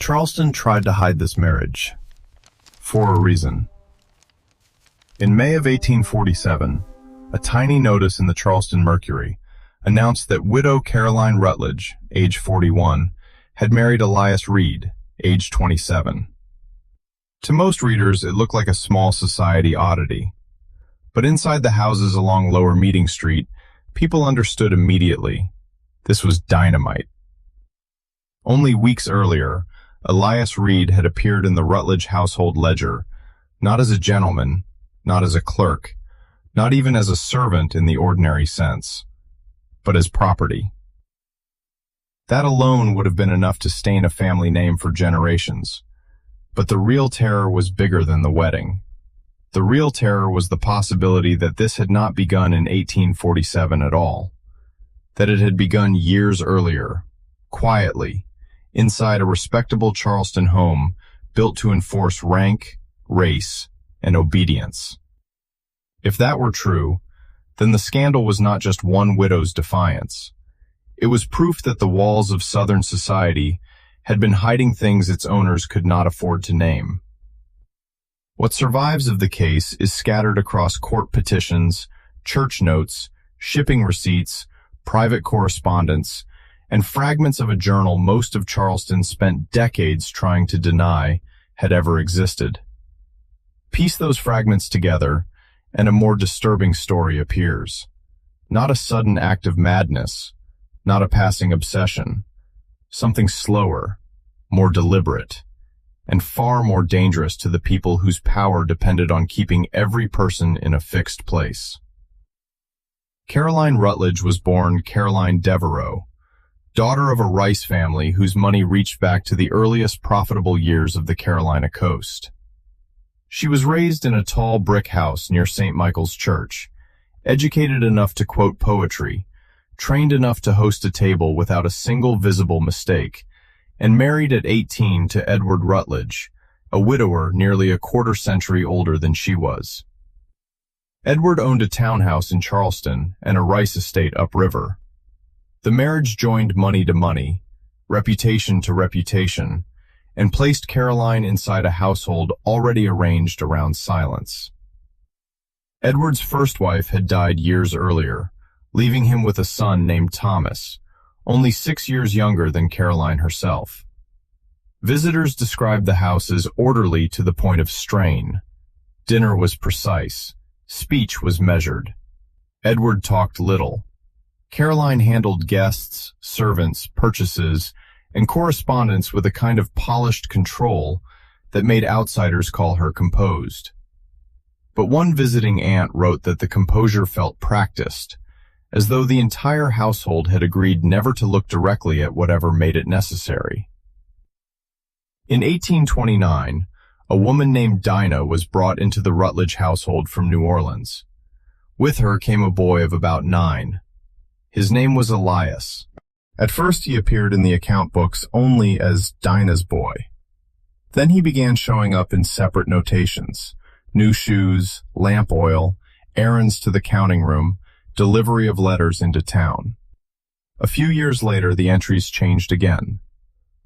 Charleston tried to hide this marriage, for a reason. In May of 1847, a tiny notice in the Charleston Mercury announced that widow Caroline Rutledge, age 41, had married Elias Reed, age 27. To most readers, it looked like a small society oddity. But inside the houses along Lower Meeting Street, people understood immediately. This was dynamite. Only weeks earlier, Elias Reed had appeared in the Rutledge household ledger, not as a gentleman, not as a clerk, not even as a servant in the ordinary sense, but as property. That alone would have been enough to stain a family name for generations. But the real terror was bigger than the wedding. The real terror was the possibility that this had not begun in 1847 at all, that it had begun years earlier, quietly, inside a respectable Charleston home built to enforce rank, race, and obedience. If that were true, then the scandal was not just one widow's defiance. It was proof that the walls of Southern society had been hiding things its owners could not afford to name. What survives of the case is scattered across court petitions, church notes, shipping receipts, private correspondence, and fragments of a journal most of Charleston spent decades trying to deny had ever existed. Piece those fragments together, and a more disturbing story appears. Not a sudden act of madness, not a passing obsession, something slower, more deliberate, and far more dangerous to the people whose power depended on keeping every person in a fixed place. Caroline Rutledge was born Caroline Devereaux, daughter of a rice family whose money reached back to the earliest profitable years of the Carolina coast. She was raised in a tall brick house near St. Michael's Church, educated enough to quote poetry, trained enough to host a table without a single visible mistake, and married at 18 to Edward Rutledge, a widower nearly a quarter-century older than she was. Edward owned a townhouse in Charleston and a rice estate upriver. The marriage joined money to money, reputation to reputation, and placed Caroline inside a household already arranged around silence. Edward's first wife had died years earlier, leaving him with a son named Thomas, only 6 years younger than Caroline herself. Visitors described the house as orderly to the point of strain. Dinner was precise. Speech was measured. Edward talked little. Caroline handled guests, servants, purchases, and correspondence with a kind of polished control that made outsiders call her composed. But one visiting aunt wrote that the composure felt practiced, as though the entire household had agreed never to look directly at whatever made it necessary. In 1829, a woman named Dinah was brought into the Rutledge household from New Orleans. With her came a boy of about 9. His name was Elias. At first he appeared in the account books only as Dinah's boy. Then he began showing up in separate notations: new shoes, lamp oil, errands to the counting room, delivery of letters into town. A few years later, the entries changed again.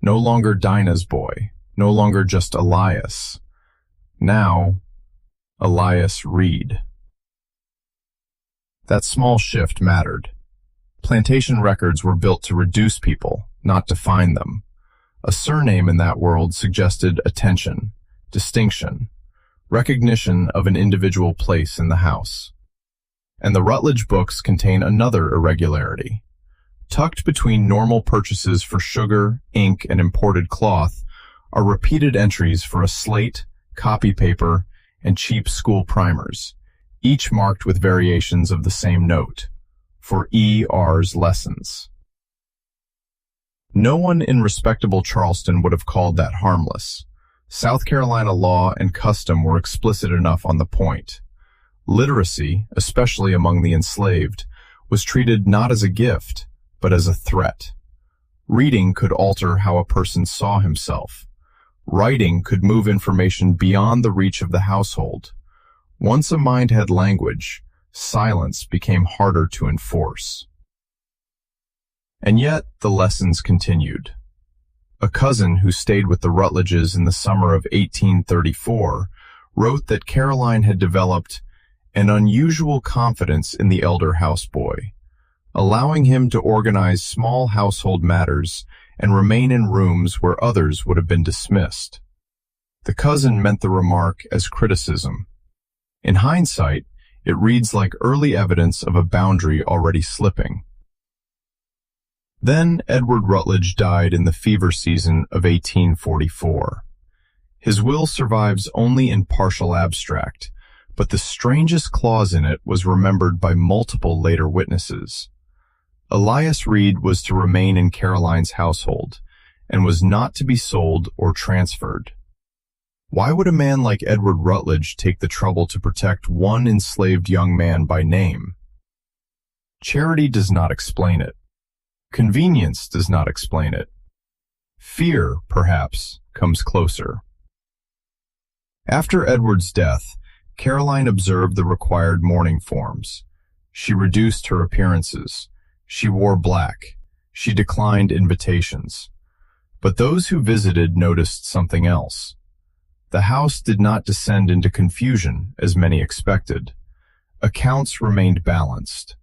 No longer Dinah's boy, no longer just Elias. Now, Elias Reed. That small shift mattered. Plantation records were built to reduce people, not define them. A surname in that world suggested attention, distinction, recognition of an individual place in the house. And the Rutledge books contain another irregularity. Tucked between normal purchases for sugar, ink, and imported cloth are repeated entries for a slate, copy paper, and cheap school primers, each marked with variations of the same note, for E.R.'s lessons. No one in respectable Charleston would have called that harmless. South Carolina law and custom were explicit enough on the point. Literacy, especially among the enslaved, was treated not as a gift, but as a threat. Reading could alter how a person saw himself. Writing could move information beyond the reach of the household. Once a mind had language, silence became harder to enforce. And yet the lessons continued. a cousin who stayed with the Rutledges in the summer of 1834, wrote that Caroline had developed an unusual confidence in the elder houseboy, allowing him to organize small household matters and remain in rooms where others would have been dismissed. The cousin meant the remark as criticism. In hindsight, it reads like early evidence of a boundary already slipping. Then Edward Rutledge died in the fever season of 1844. His will survives only in partial abstract, but the strangest clause in it was remembered by multiple later witnesses. Elias Reed was to remain in Caroline's household and was not to be sold or transferred. Why would a man like Edward Rutledge take the trouble to protect one enslaved young man by name? Charity does not explain it. Convenience does not explain it. Fear, perhaps, comes closer. After Edward's death, Caroline observed the required mourning forms. She reduced her appearances. She wore black. She declined invitations. But those who visited noticed something else. The house did not descend into confusion, as many expected. Accounts remained balanced.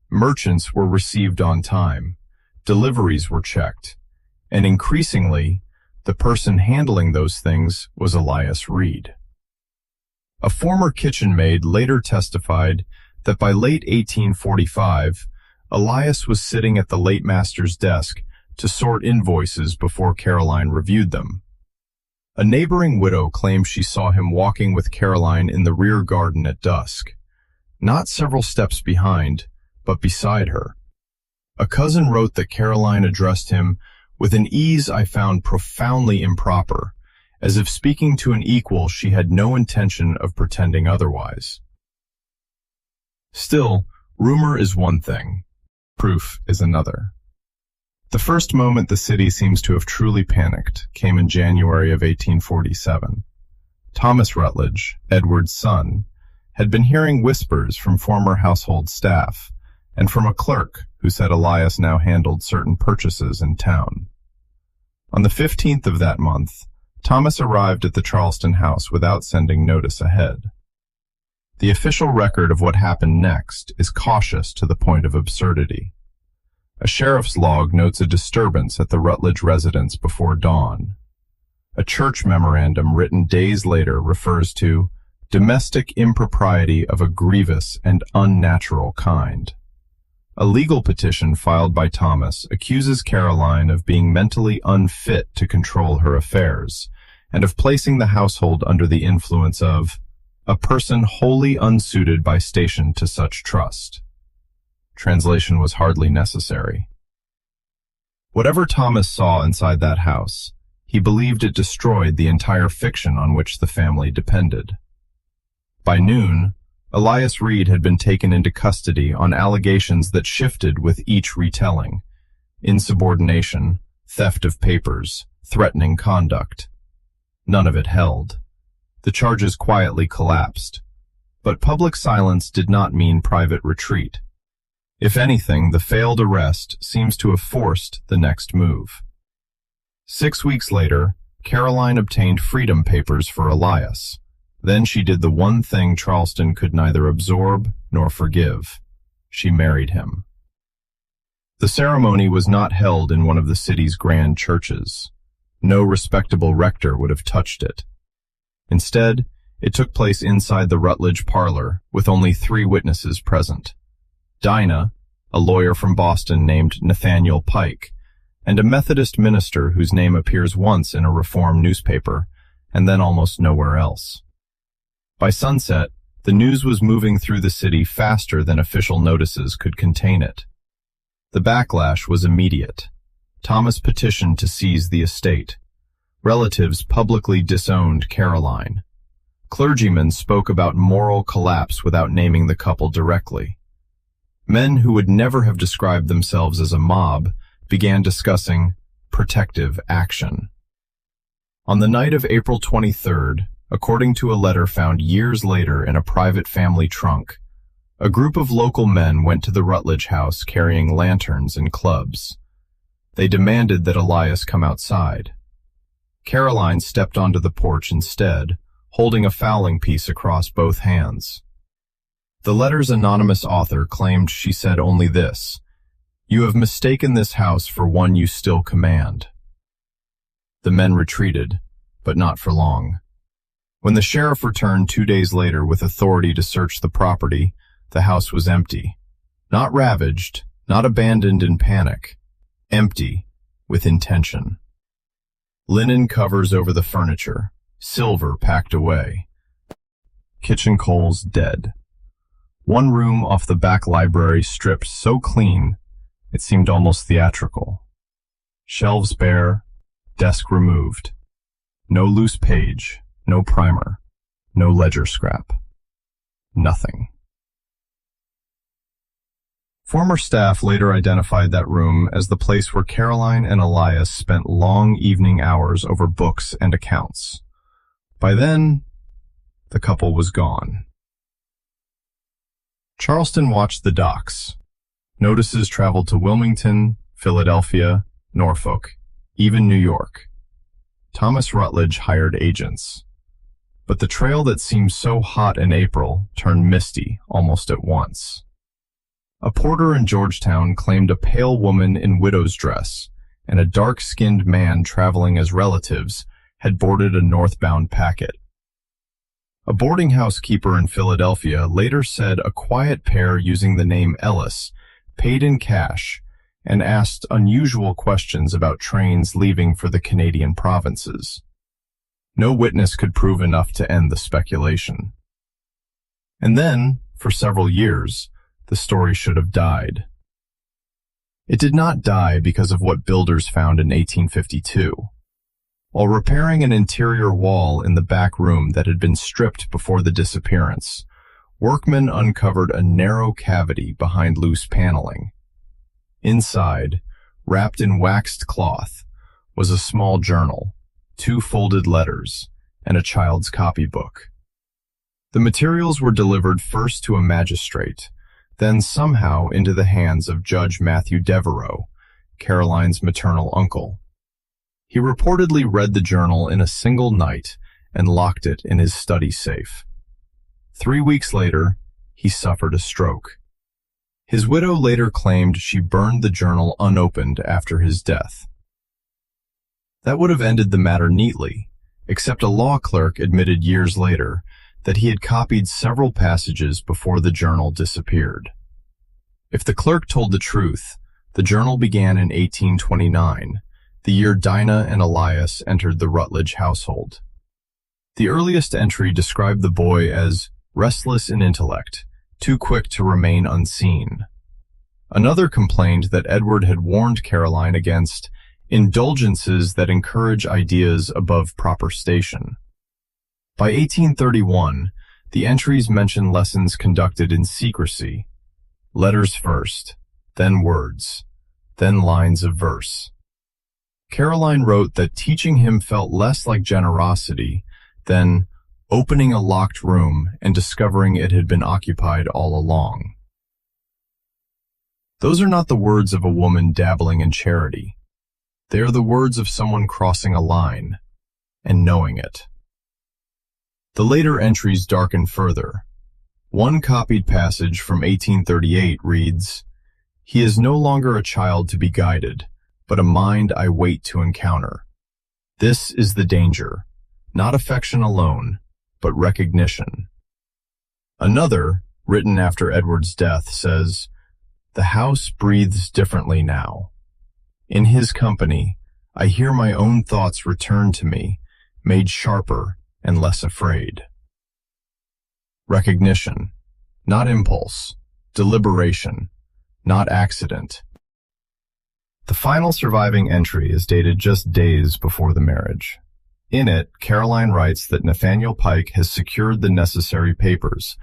Merchants were received on time. Deliveries were checked. And increasingly, the person handling those things was Elias Reed. A former kitchen maid later testified that by late 1845, Elias was sitting at the late master's desk to sort invoices before Caroline reviewed them. A neighboring widow claimed she saw him walking with Caroline in the rear garden at dusk, not several steps behind, but beside her. A cousin wrote that Caroline addressed him with an ease I found profoundly improper, as if speaking to an equal she had no intention of pretending otherwise. Still, rumor is one thing, proof is another. The first moment the city seems to have truly panicked came in January of 1847. Thomas Rutledge, Edward's son, had been hearing whispers from former household staff and from a clerk who said Elias now handled certain purchases in town. On the 15th of that month, Thomas arrived at the Charleston house without sending notice ahead. The official record of what happened next is cautious to the point of absurdity. A sheriff's log notes a disturbance at the Rutledge residence before dawn. A church memorandum written days later refers to domestic impropriety of a grievous and unnatural kind. A legal petition filed by Thomas accuses Caroline of being mentally unfit to control her affairs and of placing the household under the influence of a person wholly unsuited by station to such trust. Translation was hardly necessary. Whatever Thomas saw inside that house, he believed it destroyed the entire fiction on which the family depended. By noon, Elias Reed had been taken into custody on allegations that shifted with each retelling: insubordination, theft of papers, threatening conduct. None of it held. The charges quietly collapsed. But public silence did not mean private retreat. If anything, the failed arrest seems to have forced the next move. 6 weeks later, Caroline obtained freedom papers for Elias. Then she did the one thing Charleston could neither absorb nor forgive. She married him. The ceremony was not held in one of the city's grand churches. No respectable rector would have touched it. Instead, it took place inside the Rutledge parlor with only 3 witnesses present: Dinah, a lawyer from Boston named Nathaniel Pike, and a Methodist minister whose name appears once in a Reform newspaper and then almost nowhere else. By sunset, the news was moving through the city faster than official notices could contain it. The backlash was immediate. Thomas petitioned to seize the estate. Relatives publicly disowned Caroline. Clergymen spoke about moral collapse without naming the couple directly. Men who would never have described themselves as a mob began discussing protective action. On the night of April 23rd, according to a letter found years later in a private family trunk, a group of local men went to the Rutledge house carrying lanterns and clubs. They demanded that Elias come outside. Caroline stepped onto the porch instead, holding a fowling piece across both hands. The letter's anonymous author claimed she said only this: "You have mistaken this house for one you still command." The men retreated, but not for long. When the sheriff returned 2 days later with authority to search the property, the house was empty. Not ravaged, not abandoned in panic. Empty, with intention. Linen covers over the furniture, silver packed away. Kitchen coals dead. One room off the back library stripped so clean, it seemed almost theatrical. Shelves bare, desk removed. No loose page, no primer, no ledger scrap. Nothing. Former staff later identified that room as the place where Caroline and Elias spent long evening hours over books and accounts. By then, the couple was gone. Charleston watched the docks. Notices traveled to Wilmington, Philadelphia, Norfolk, even New York. Thomas Rutledge hired agents. But the trail that seemed so hot in April turned misty almost at once. A porter in Georgetown claimed a pale woman in widow's dress and a dark-skinned man traveling as relatives had boarded a northbound packet. A boarding house keeper in Philadelphia later said a quiet pair using the name Ellis paid in cash and asked unusual questions about trains leaving for the Canadian provinces. No witness could prove enough to end the speculation. And then, for several years, the story should have died. It did not die because of what builders found in 1852. While repairing an interior wall in the back room that had been stripped before the disappearance, workmen uncovered a narrow cavity behind loose paneling. Inside, wrapped in waxed cloth, was a small journal, 2 folded letters, and a child's copybook. The materials were delivered first to a magistrate, then somehow into the hands of Judge Matthew Devereaux, Caroline's maternal uncle. He reportedly read the journal in a single night and locked it in his study safe. 3 weeks later, he suffered a stroke. His widow later claimed she burned the journal unopened after his death. That would have ended the matter neatly, except a law clerk admitted years later that he had copied several passages before the journal disappeared. If the clerk told the truth, the journal began in 1829, the year Dinah and Elias entered the Rutledge household. The earliest entry described the boy as restless in intellect, too quick to remain unseen. Another complained that Edward had warned Caroline against indulgences that encourage ideas above proper station. By 1831, the entries mention lessons conducted in secrecy. Letters first, then words, then lines of verse. Caroline wrote that teaching him felt less like generosity than opening a locked room and discovering it had been occupied all along. Those are not the words of a woman dabbling in charity. They are the words of someone crossing a line and knowing it. The later entries darken further. One copied passage from 1838 reads, "He is no longer a child to be guided, but a mind I wait to encounter. This is the danger, not affection alone, but recognition." Another, written after Edward's death, says, "The house breathes differently now. In his company, I hear my own thoughts return to me, made sharper and less afraid." Recognition, not impulse. Deliberation, not accident. The final surviving entry is dated just days before the marriage. In it, Caroline writes that Nathaniel Pike has secured the necessary papers,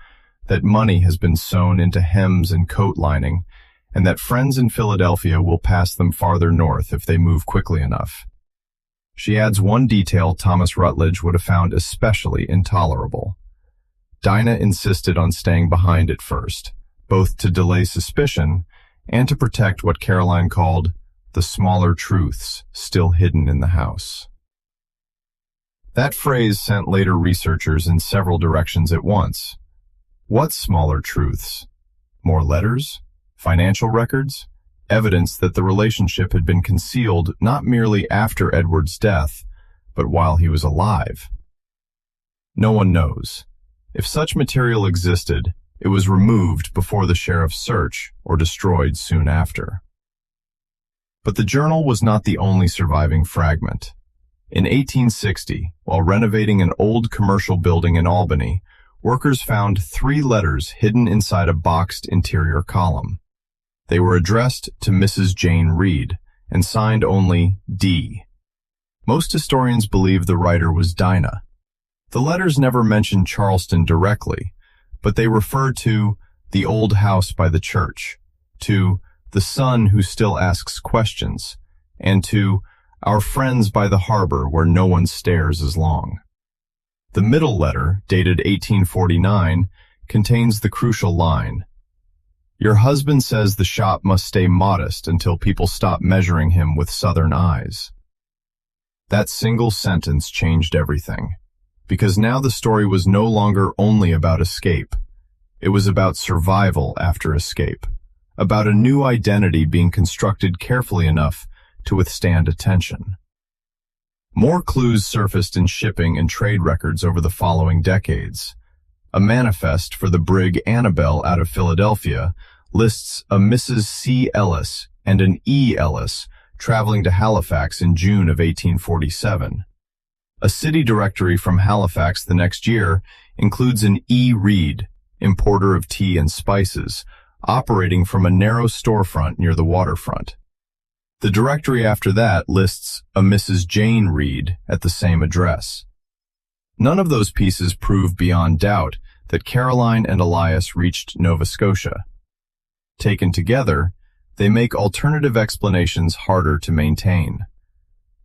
that money has been sewn into hems and coat lining, and that friends in Philadelphia will pass them farther north if they move quickly enough. She adds one detail Thomas Rutledge would have found especially intolerable. Dinah insisted on staying behind at first, both to delay suspicion and to protect what Caroline called the smaller truths still hidden in the house. That phrase sent later researchers in several directions at once. What smaller truths? More letters? Financial records? Evidence that the relationship had been concealed not merely after Edward's death, but while he was alive. No one knows. If such material existed, it was removed before the sheriff's search or destroyed soon after. But the journal was not the only surviving fragment. In 1860, while renovating an old commercial building in Albany, workers found 3 letters hidden inside a boxed interior column. They were addressed to Mrs. Jane Reed and signed only D. Most historians believe the writer was Dinah. The letters never mention Charleston directly, but they refer to the old house by the church, to the son who still asks questions, and to our friends by the harbor where no one stares as long. The middle letter, dated 1849, contains the crucial line, "Your husband says the shop must stay modest until people stop measuring him with southern eyes." That single sentence changed everything, because now the story was no longer only about escape. It was about survival after escape, about a new identity being constructed carefully enough to withstand attention. More clues surfaced in shipping and trade records over the following decades. A manifest for the brig Antebellum out of Philadelphia lists a Mrs. C. Ellis and an E. Ellis traveling to Halifax in June of 1847. A city directory from Halifax the next year includes an E. Reed, importer of tea and spices, operating from a narrow storefront near the waterfront. The directory after that lists a Mrs. Jane Reed at the same address. None of those pieces prove beyond doubt that Caroline and Elias reached Nova Scotia. Taken together, they make alternative explanations harder to maintain.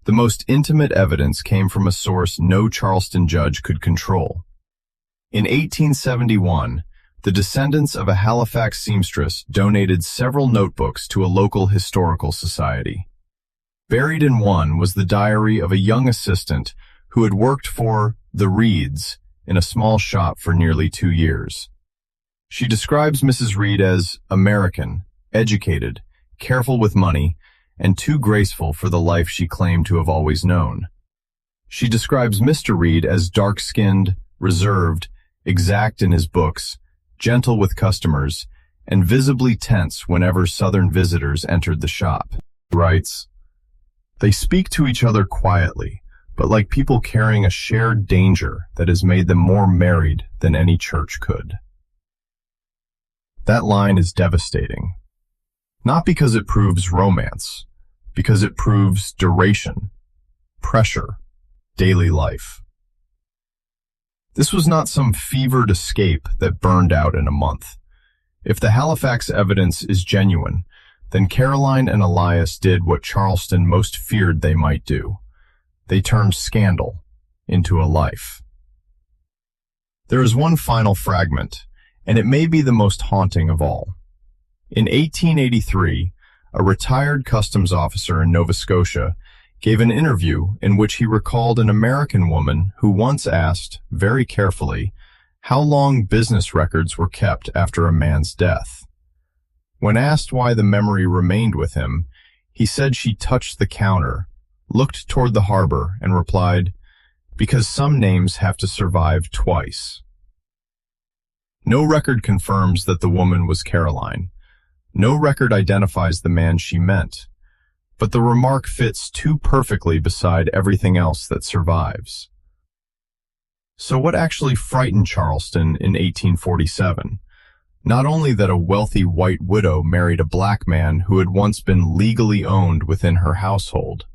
The most intimate evidence came from a source no Charleston judge could control. In 1871, the descendants of a Halifax seamstress donated several notebooks to a local historical society. Buried in one was the diary of a young assistant who had worked for the Reeds in a small shop for nearly 2 years. She describes Mrs. Reed as American, educated, careful with money, and too graceful for the life she claimed to have always known. She describes Mr. Reed as dark-skinned, reserved, exact in his books, gentle with customers, and visibly tense whenever Southern visitors entered the shop. He writes, "They speak to each other quietly, but like people carrying a shared danger that has made them more married than any church could." That line is devastating. Not because it proves romance, because it proves duration, pressure, daily life. This was not some fevered escape that burned out in a month. If the Halifax evidence is genuine, then Caroline and Elias did what Charleston most feared they might do. They turned scandal into a life. There is one final fragment, and it may be the most haunting of all. In 1883, a retired customs officer in Nova Scotia gave an interview in which he recalled an American woman who once asked, very carefully, how long business records were kept after a man's death. When asked why the memory remained with him, he said she touched the counter, looked toward the harbor, and replied, "Because some names have to survive twice." No record confirms that the woman was Caroline. No record identifies the man she meant. But the remark fits too perfectly beside everything else that survives. So what actually frightened Charleston in 1847? Not only that a wealthy white widow married a black man who had once been legally owned within her household.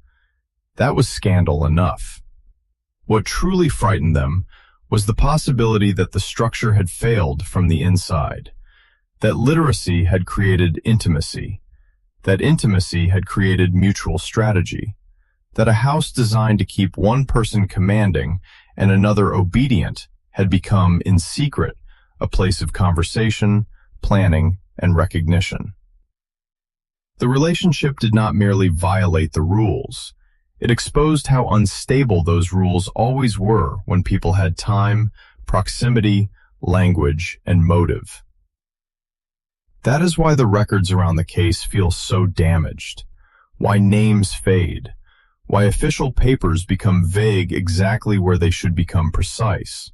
That was scandal enough. What truly frightened them was the possibility that the structure had failed from the inside, that literacy had created intimacy, that intimacy had created mutual strategy, that a house designed to keep one person commanding and another obedient had become, in secret, a place of conversation, planning, and recognition. The relationship did not merely violate the rules. It exposed how unstable those rules always were when people had time, proximity, language, and motive. That is why the records around the case feel so damaged, why names fade, why official papers become vague exactly where they should become precise,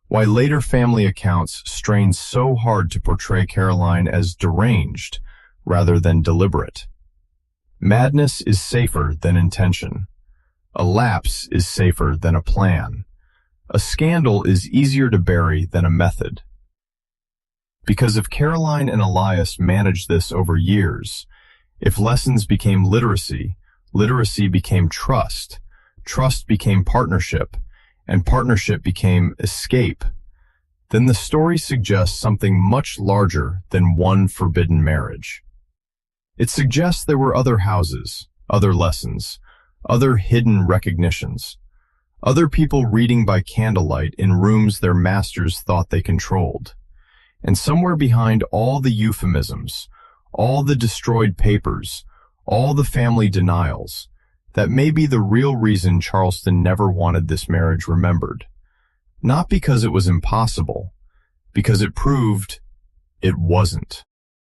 why later family accounts strain so hard to portray Caroline as deranged rather than deliberate. Madness is safer than intention. A lapse is safer than a plan. A scandal is easier to bury than a method. Because if Caroline and Elias managed this over years, if lessons became literacy, literacy became trust, trust became partnership, and partnership became escape, then the story suggests something much larger than one forbidden marriage. It suggests there were other houses, other lessons, other hidden recognitions, other people reading by candlelight in rooms their masters thought they controlled. And somewhere behind all the euphemisms, all the destroyed papers, all the family denials, that may be the real reason Charleston never wanted this marriage remembered. Not because it was impossible, because it proved it wasn't.